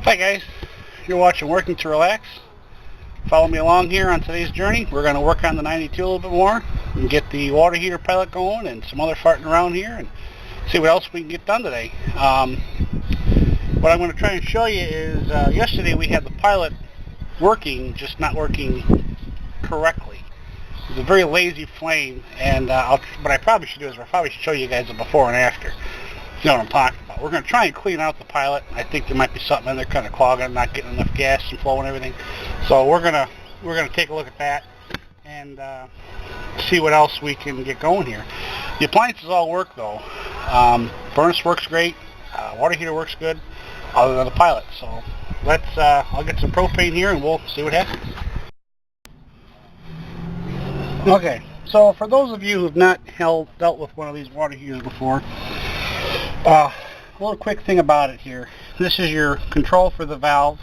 Hi guys, you're watching Working to Relax. Follow me along here on today's journey. We're going to work on the 92 a little bit more and get the water heater pilot going and some other farting around here and see what else we can get done today. What I'm going to try and show you is yesterday we had the pilot working, just not working correctly. It was a very lazy flame, and what I probably should do is show you guys the before and after. You know what I'm talking about. We're going to try and clean out the pilot. I think there might be something in there kind of clogging, not getting enough gas and flow and everything. So we're gonna take a look at that and see what else we can get going here. The appliances all work though. Furnace works great. Water heater works good, other than the pilot. So let's. I'll get some propane here and we'll see what happens. Okay. So for those of you who have not dealt with one of these water heaters before. A little quick thing about it here. This is your control for the valve.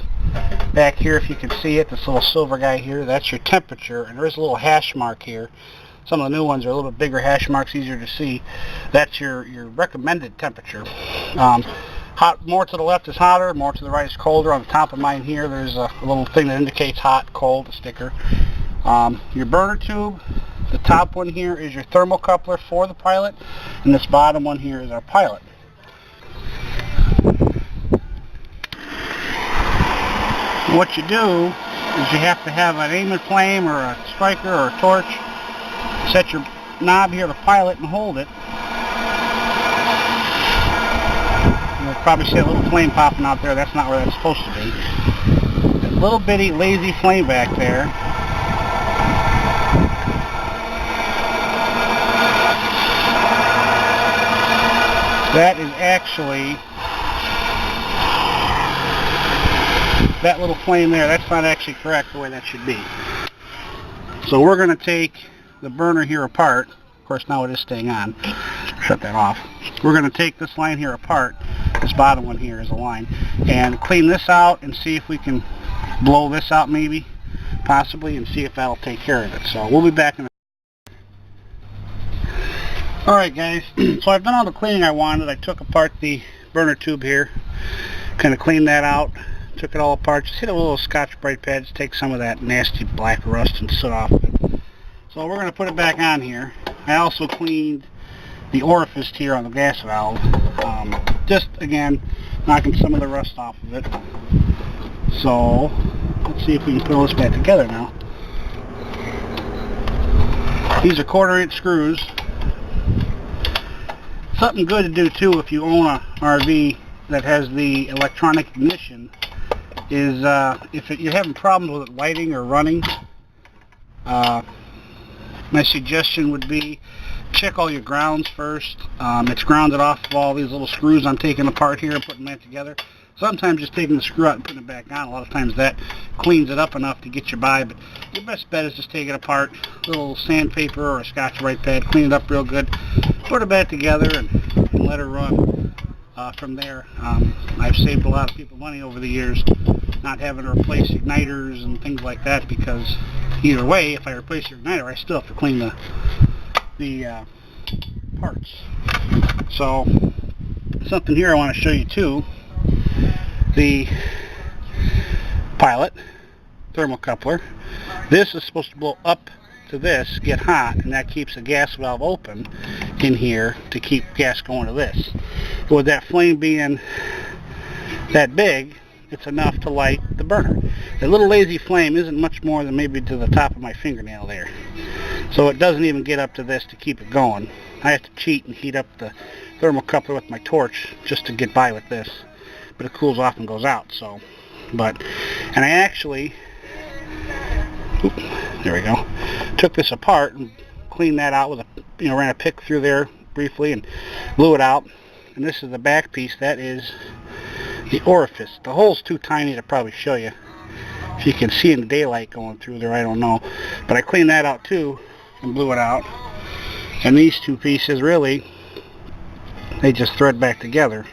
Back here, if you can see it, this little silver guy here, that's your temperature, and there is a little hash mark here. Some of the new ones are a little bit bigger hash marks, easier to see. That's your recommended temperature. More to the left is hotter, more to the right is colder. On the top of mine here, there's a little thing that indicates hot, cold, a sticker. Your burner tube. The top one here is your thermocoupler for the pilot, and this bottom one here is our pilot. What you do is you have to have an aiming flame or a striker or a torch. Set your knob here to pilot and hold it. You'll probably see a little flame popping out there. That's not where that's supposed to be. That little bitty lazy flame back there. That is actually, that little flame there, that's not actually correct the way that should be. So we're going to take the burner here apart. Of course, now it is staying on. Shut that off. We're going to take this line here apart. This bottom one here is a line. And clean this out and see if we can blow this out maybe, possibly, and see if that'll take care of it. So we'll be back in a Alright guys, so I've done all the cleaning I wanted. I took apart the burner tube here, kind of cleaned that out, took it all apart, just hit it with a little Scotch-Brite pad to take some of that nasty black rust and soot off of it. So we're going to put it back on here. I also cleaned the orifice here on the gas valve, just again knocking some of the rust off of it. So let's see if we can put all this back together now. These are 1/4-inch screws. Something good to do too if you own a RV that has the electronic ignition is if you're having problems with it lighting or running, my suggestion would be check all your grounds first. It's grounded off of all these little screws I'm taking apart here and putting that together. Sometimes just taking the screw out and putting it back on, a lot of times that cleans it up enough to get you by, but your best bet is just take it apart, a little sandpaper or a Scotch-Brite pad, clean it up real good, put it back together and let it run from there. I've saved a lot of people money over the years not having to replace igniters and things like that, because either way, if I replace your igniter, I still have to clean the parts. So something here I want to show you too. The pilot thermocoupler. This is supposed to blow up to this, get hot, and that keeps the gas valve open in here to keep gas going to this. But with that flame being that big, it's enough to light the burner. The little lazy flame isn't much more than maybe to the top of my fingernail there. So it doesn't even get up to this to keep it going. I have to cheat and heat up the thermocoupler with my torch just to get by with this. But it cools off and goes out. So, and I actually, there we go, took this apart and cleaned that out with ran a pick through there briefly and blew it out. And this is the back piece. That is the orifice. The hole's too tiny to probably show you. If you can see in the daylight going through there, I don't know. But I cleaned that out too and blew it out. And these two pieces really, they just thread back together.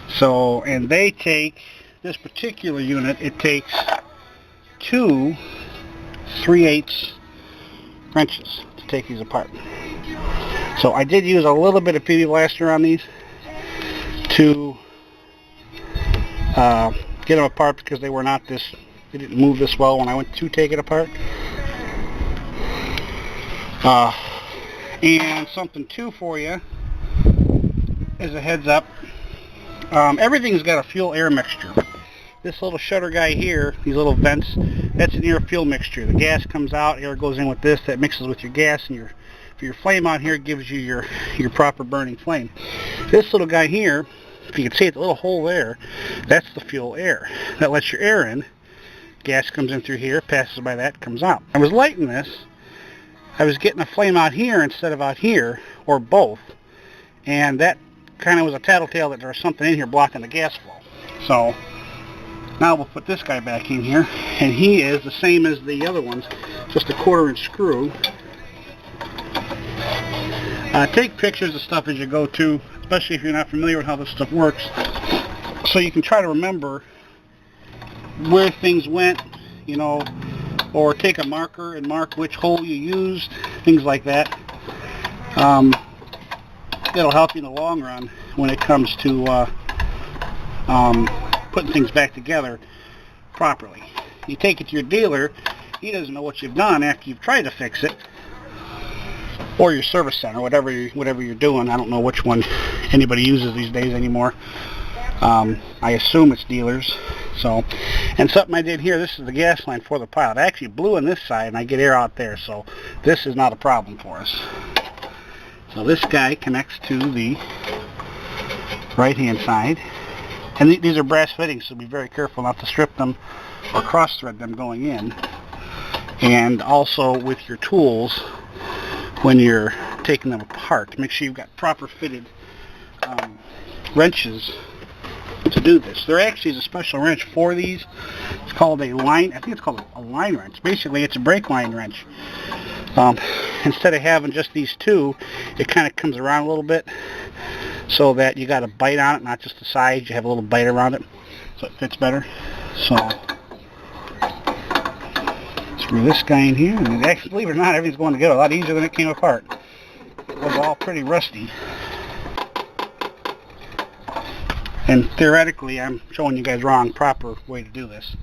So, and they take, this particular unit, it takes 2 3/8 wrenches to take these apart. So I did use a little bit of PB Blaster on these to get them apart because they didn't move this well when I went to take it apart. And something too for you, as a heads up, everything's got a fuel-air mixture. This little shutter guy here, these little vents, that's an air-fuel mixture. The gas comes out, air goes in with this, that mixes with your gas, and for your flame on here gives you your proper burning flame. This little guy here, if you can see it, the little hole there, that's the fuel air. That lets your air in. Gas comes in through here, passes by that, comes out. I was lighting this, I was getting a flame out here instead of out here, or both, and that kind of was a tattletale that there was something in here blocking the gas flow. So now we'll put this guy back in here, and he is the same as the other ones, just a 1/4" screw. Take pictures of stuff as you go to, especially if you're not familiar with how this stuff works, so you can try to remember where things went, you know, or take a marker and mark which hole you used, things like that. It'll help you in the long run when it comes to putting things back together properly. You take it to your dealer, he doesn't know what you've done after you've tried to fix it, or your service center, whatever you're doing. I don't know which one anybody uses these days anymore. I assume it's dealers. So, and something I did here, this is the gas line for the pilot. I actually blew on this side and I get air out there, so this is not a problem for us. So this guy connects to the right hand side, and these are brass fittings, so be very careful not to strip them or cross thread them going in. And also with your tools, when you're taking them apart, make sure you've got proper fitted wrenches to do this. There actually is a special wrench for these. It's called a line, I think it's called a line wrench. Basically it's a brake line wrench. Instead of having just these two, it kind of comes around a little bit so that you got a bite on it, not just the sides, you have a little bite around it so it fits better. So screw this guy in here, and actually, believe it or not, everything's going together a lot easier than it came apart. It was all pretty rusty. And theoretically, I'm showing you guys wrong. Proper way to do this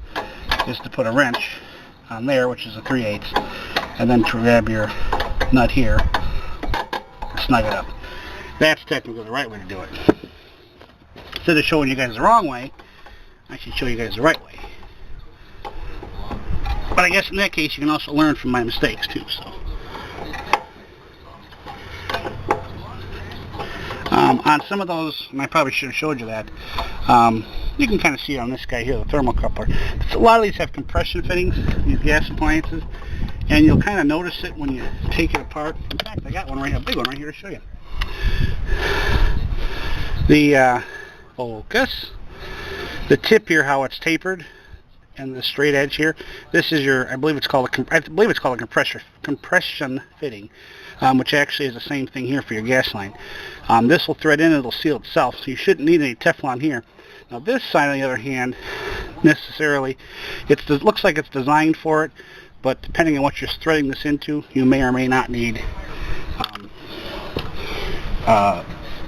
is to put a wrench on there, which is a 3/8, and then to grab your nut here, snug it up. That's technically the right way to do it. Instead of showing you guys the wrong way, I should show you guys the right way. But I guess in that case, you can also learn from my mistakes too. So, on some of those, and I probably should have showed you that, you can kind of see on this guy here, the thermocoupler. A lot of these have compression fittings, these gas appliances, and you'll kind of notice it when you take it apart. In fact, I got one right here, a big one right here to show you. The focus, the tip here, how it's tapered, and the straight edge here. This is your, I believe it's called a compression fitting, which actually is the same thing here for your gas line. This will thread in and it'll seal itself, so you shouldn't need any Teflon here. Now this side, on the other hand, necessarily, it looks like it's designed for it, but depending on what you're threading this into, you may or may not need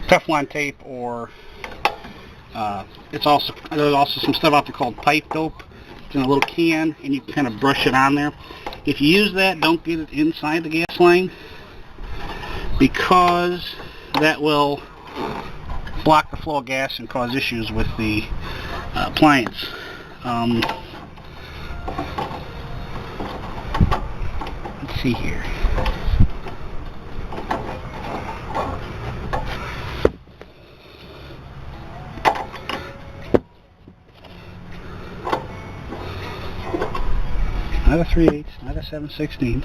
Teflon tape, or there's also some stuff out there called pipe dope. It's in a little can, and you can kind of brush it on there. If you use that, don't get it inside the gas line, because that will block the flow of gas and cause issues with the appliance. Let's see here. Not a 3/8, not a 7/16.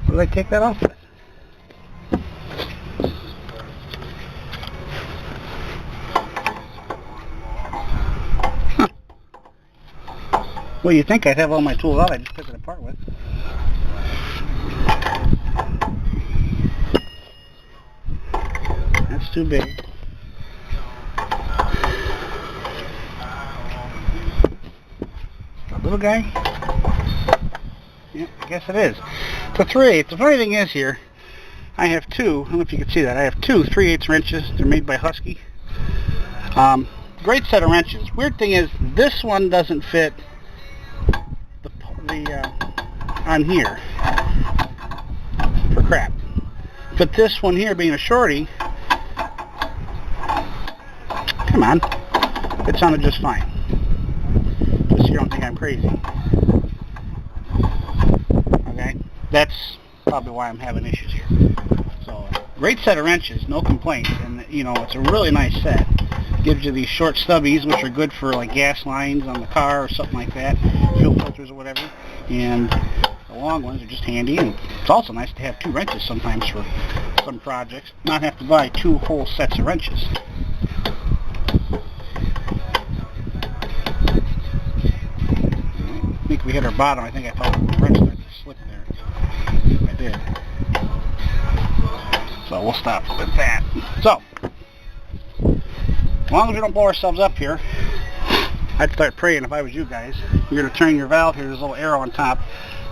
What did I take that off with? Huh. Well, you'd think I'd have all my tools out, I just took it apart with. That's too big. A little guy? Yep, I guess it is. It's a 3/8. The funny thing is here, I have two, I don't know if you can see that, I have two 3/8 wrenches. They're made by Husky. great set of wrenches. Weird thing is, this one doesn't fit the on here for crap. But this one here, being a shorty, come on, it sounded just fine. Just so you don't think I'm crazy. Okay, that's probably why I'm having issues here. So, great set of wrenches, no complaints, and you know, it's a really nice set. Gives you these short stubbies, which are good for like gas lines on the car or something like that, fuel filters or whatever. And the long ones are just handy, and it's also nice to have 2 wrenches sometimes for some projects, not have to buy 2 whole sets of wrenches. I think we hit our bottom. I think I felt the wrench started to slip there. I did. So we'll stop with that. So, as long as we don't blow ourselves up here, I'd start praying if I was you guys. You're going to turn your valve here, there's a little arrow on top.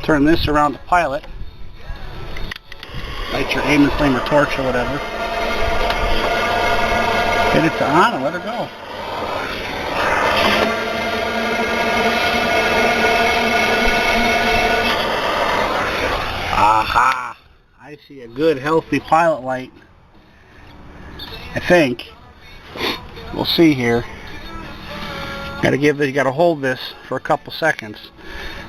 Turn this around to pilot. Light your aim and flame or torch or whatever. Hit it to on and let her go. Aha! I see a good healthy pilot light. I think. We'll see here. You gotta hold this for a couple seconds.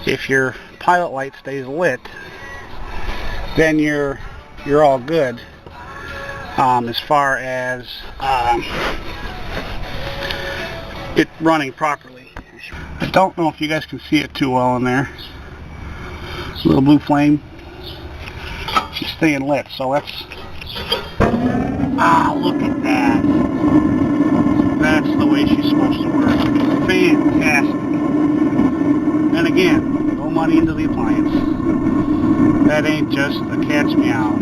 If your pilot light stays lit, then you're all good as far as it running properly. I don't know if you guys can see it too well in there. It's a little blue flame. She's staying lit, so let's... Ah, look at that. That's the way she's supposed to work. Fantastic. And again, no money into the appliance. That ain't just a cat's meow.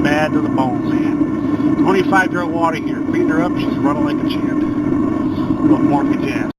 Bad to the bone, man. 25-year-old water here. Cleaned her up, she's running like a champ. What more could you ask?